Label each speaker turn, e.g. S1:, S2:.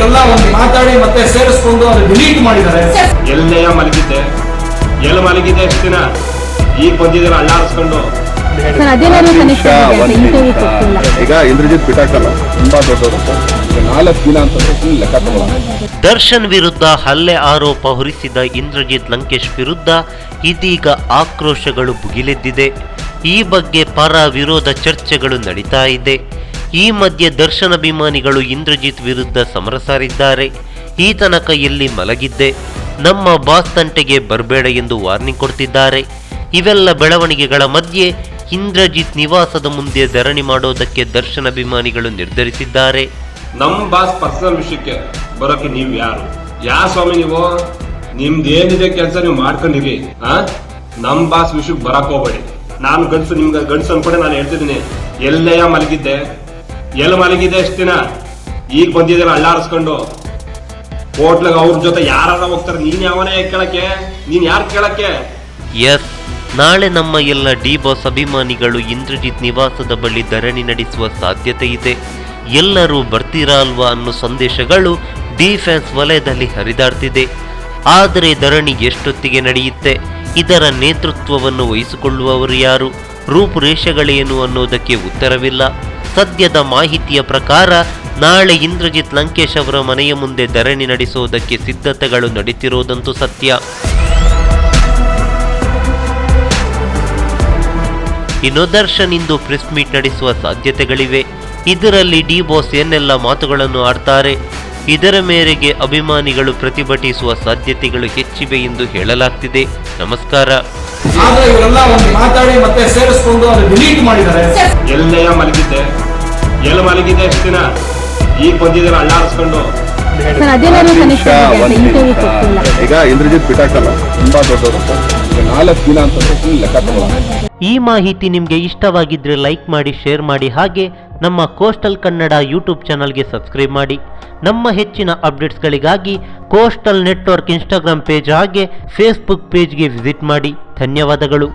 S1: ಇವರೆಲ್ಲ ಒಂದು ಮಾತಾಡಿ ಮತ್ತೆ ಸೇರಿಸ್ಕೊಂಡು ಅದು ಡಿಲೀಟ್ ಮಾಡಿದ್ದಾರೆ.
S2: ಎಲ್ಲೆಯ ಮಲಗಿದ್ದೆ ಎಲ್ಲಿ ಮಲಗಿದೆ ಎಷ್ಟು ದಿನ ಈಗ ಬಂದಿದ್ದೀರ ಅಳ್ಳಾಡಿಸ್ಕೊಂಡು.
S3: ಈಗ ಇಂದ್ರಜಿತ್ ಬಿಟ್ಟಾಕಲ್ಲ ತುಂಬಾ ದೊಡ್ಡವರು 4 ದಿನ ಅಂತ ಲೆಕ್ಕ ತಗೊಳ್ಳೋಣ.
S4: ದರ್ಶನ್ ವಿರುದ್ಧ ಹಲ್ಲೆ ಆರೋಪ ಹೊರಿಸಿದ ಇಂದ್ರಜಿತ್ ಲಂಕೇಶ್ ವಿರುದ್ಧ ಇದೀಗ ಆಕ್ರೋಶಗಳು ಭುಗಿಲೆದ್ದಿದೆ. ಈ ಬಗ್ಗೆ ಪರ ವಿರೋಧ ಚರ್ಚೆಗಳು ನಡೀತಾ ಇದೆ. ಈ ಮಧ್ಯೆ ದರ್ಶನ್ ಅಭಿಮಾನಿಗಳು ಇಂದ್ರಜಿತ್ ವಿರುದ್ಧ ಸಮರ ಸಾರಿದ್ದಾರೆ. ಈತನ ಕೈಯಲ್ಲಿ ಮಲಗಿದ್ದೆ, ನಮ್ಮ ಬಾಸ್ ತಂಟೆಗೆ ಬರಬೇಡ ಎಂದು ವಾರ್ನಿಂಗ್ ಕೊಡ್ತಿದ್ದಾರೆ. ಇವೆಲ್ಲ ಬೆಳವಣಿಗೆಗಳ ಮಧ್ಯೆ ಇಂದ್ರಜಿತ್ ನಿವಾಸದ ಮುಂದೆ ಧರಣಿ ಮಾಡೋದಕ್ಕೆ ದರ್ಶನ್ ಅಭಿಮಾನಿಗಳು ನಿರ್ಧರಿಸಿದ್ದಾರೆ.
S2: ನಮ್ಮ ಬಾಸ್ ಪರ್ಸನಲ್ ವಿಷಯಕ್ಕೆ ಬರೋಕೆ ನೀವು ಯಾರು? ಯಾವ ಸ್ವಾಮಿ ನೀವು? ನಿಮ್ದೇನಿದೆ ಕೆಲಸ ನೀವು ಮಾಡ್ಕೊಂಡಿರಿ. ನಮ್ ಬಾಸ್ ವಿಷಯಕ್ಕೆ ಬರಕ್ ಹೋಗ್ಬೇಡಿ. ನಾನು ಗಂಡ್ಸು, ನಿಮ್ಗೆ ಗಂಡ್ಸು ಅನ್ಕೊಂಡೆ ನಾನು ಹೇಳ್ತಿದ್ದೀನಿ. ಎಲ್ಲೆಯ ಮಲಗಿದ್ದೆ ಎಲ್ಲಿ ಮಲಗಿದೆ ಎಷ್ಟು ದಿನ ಈಗ ಬಂದಿದ್ದೀರ ಅಳ್ಳಾಡಿಸ್ಕೊಂಡು. ಹೋಟ್ಲಾಗ ಅವ್ರ ಜೊತೆ ಯಾರ ಹೋಗ್ತಾರೆ, ನೀನ್ ಯಾವನೇ ಕೇಳಕ್ಕೆ? ನೀನ್ ಯಾರು ಕೇಳಕ್ಕೆ?
S4: ಎಸ್, ನಾಳೆ ನಮ್ಮ ಎಲ್ಲ ಡಿ ಬಾಸ್ ಅಭಿಮಾನಿಗಳು ಇಂದ್ರಜಿತ್ ನಿವಾಸದ ಬಳಿ ಧರಣಿ ನಡೆಸುವ ಸಾಧ್ಯತೆ ಇದೆ. ಎಲ್ಲರೂ ಬರ್ತೀರಾ ಅಲ್ವಾ ಅನ್ನೋ ಸಂದೇಶಗಳು ಡಿ ಫ್ಯಾನ್ಸ್ ವಲಯದಲ್ಲಿ ಹರಿದಾಡ್ತಿದೆ. ಆದರೆ ಧರಣಿ ಎಷ್ಟೊತ್ತಿಗೆ ನಡೆಯುತ್ತೆ, ಇದರ ನೇತೃತ್ವವನ್ನು ವಹಿಸಿಕೊಳ್ಳುವವರು ಯಾರು, ರೂಪುರೇಷೆಗಳೇನು ಅನ್ನೋದಕ್ಕೆ ಉತ್ತರವಿಲ್ಲ. ಸದ್ಯದ ಮಾಹಿತಿಯ ಪ್ರಕಾರ ನಾಳೆ ಇಂದ್ರಜಿತ್ ಲಂಕೇಶ್ ಅವರ ಮನೆಯ ಮುಂದೆ ಧರಣಿ ನಡೆಸುವುದಕ್ಕೆ ಸಿದ್ಧತೆಗಳು ನಡೀತಿರೋದಂತೂ ಸತ್ಯ. ಇನ್ನು ದರ್ಶನ್ ಇಂದು ಪ್ರೆಸ್ ಮೀಟ್ ನಡೆಸುವ ಸಾಧ್ಯತೆಗಳಿವೆ. ಇದರಲ್ಲಿ ಡಿ ಬಾಸ್ ಏನೆಲ್ಲ ಮಾತುಗಳನ್ನು ಆಡ್ತಾರೆ, ಇದರ ಮೇರೆಗೆ ಅಭಿಮಾನಿಗಳು ಪ್ರತಿಭಟಿಸುವ ಸಾಧ್ಯತೆಗಳು ಹೆಚ್ಚಿವೆ ಎಂದು ಹೇಳಲಾಗ್ತಿದೆ. ನಮಸ್ಕಾರ.
S1: ಆದ್ರೆ ಇವರೆಲ್ಲ ಒಂದು ಮಾತಾಡಿ ಮತ್ತೆ ಸೇರಿಸ್ಕೊಂಡು ಅದು ಡಿಲೀಟ್ ಮಾಡಿದ್ದಾರೆ.
S2: ಎಲ್ಲೆಯ ಮಲಗಿದ್ದೆ ಎಲ್ಲಿ ಮಲಗಿದೆ ಎಷ್ಟು ದಿನ ಈಗ ಬಂದಿದ್ದೀರ ಅಳ್ಳಾಡಿಸ್ಕೊಂಡು.
S3: ಈಗ ಇಂದ್ರಜಿತ್ ಬಿಟ್ಟಾಕಲ್ಲ ತುಂಬಾ ದೊಡ್ಡವರು 4 ದಿನ ಅಂತ ಲೆಕ್ಕ ತಗೊಳ್ಳೋಣ.
S4: ಈ ಮಾಹಿತಿ ನಿಮಗೆ ಇಷ್ಟವಾಗಿದ್ರೆ ಲೈಕ್ ಮಾಡಿ, ಶೇರ್ ಮಾಡಿ, ಹಾಗೆ ನಮ್ಮ ಕೋಸ್ಟಲ್ ಕನ್ನಡ ಯೂಟ್ಯೂಬ್ ಚಾನಲ್ಗೆ ಸಬ್ಸ್ಕ್ರೈಬ್ ಮಾಡಿ. ನಮ್ಮ ಹೆಚ್ಚಿನ ಅಪ್ಡೇಟ್ಸ್ಗಳಿಗಾಗಿ ಕೋಸ್ಟಲ್ ನೆಟ್ವರ್ಕ್ ಇನ್ಸ್ಟಾಗ್ರಾಮ್ ಪೇಜ್ ಹಾಗೆ ಫೇಸ್ಬುಕ್ ಪೇಜ್ಗೆ ವಿಸಿಟ್ ಮಾಡಿ. ಧನ್ಯವಾದಗಳು.